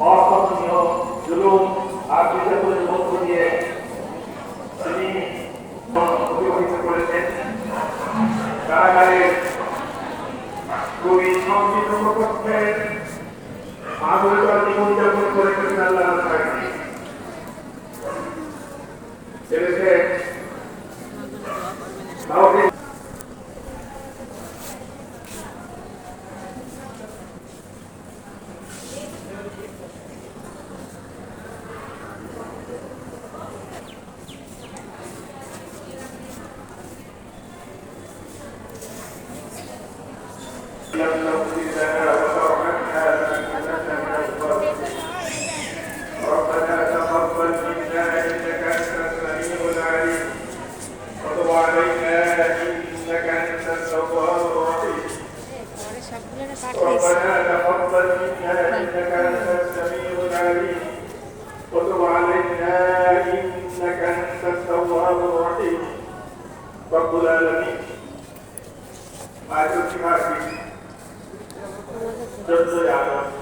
অসহনীয় জুলুম আর নির্যাতনের মধ্য দিয়ে তিনি অতিবাহিত করেছেন। কারাগারে খুবই সংকীর্ণ পক্ষে মানবতার জীবনযাপন করেছেন আল্লাহ ছেলেছে ربنا تقبل منا انك انت السميع العليم وتب علينا انك انت التواب الرحيم ربنا تقبل منا انك انت السميع العليم وتب علينا انك انت التواب الرحيم رب العالمين আয়োজন শিক্ষার্থী 14 আগস্ট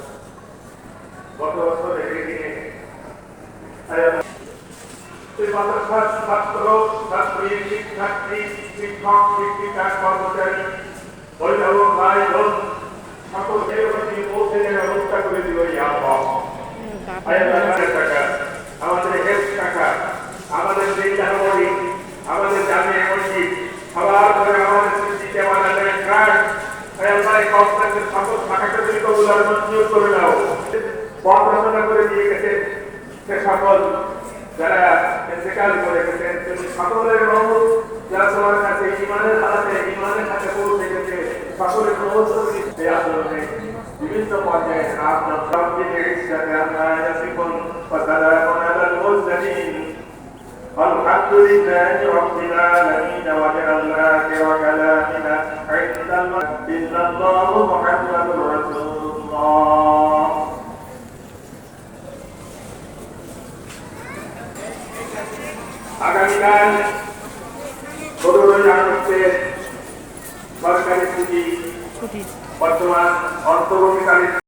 গত বছর এই দিনে মাদ্রাসার ছাত্র ছাত্রী শিক্ষার্থী শিক্ষক শিক্ষিকা কর্মচারী অভিভাবক ভাই বোন সকলকে পৌঁছে দেওয়ার ব্যবস্থা করে দিল এই টাকা আমাদের হেলথ টাকা আমাদের জিল্লাহরি আমাদের জামিয়া মসজিদ আবার করে আমাদের সিদ্দিকে আমাদের ট্রাস্ট আল্লাহ কমপ্লেক্সের সকল শাখাকে কবুলার মঞ্জুর করে নাও বর্ণনা করে দিয়ে গেছেন সে সকল যারা ইন্তেকাল করে গেছেন তুমি সকলের রহমত যারা তোমার কাছে ইমানের সাথে পৌঁছে গেছে সকলের রহমত এই আন্দোলনে বিভিন্ন পর্যায়ে আপনার সবচেয়ে ইচ্ছাতে আল্লাহ ইয়াসিকুন ওয়া সালামুন আলাল মুরসালিন الحمد لله رب العالمين وجعلنا وكلامنا عند الموت إلا الله محمد رسول الله আগামীকাল 15 আগস্টে সরকারি ছুটি বর্তমান অন্তর্বর্তীকালীন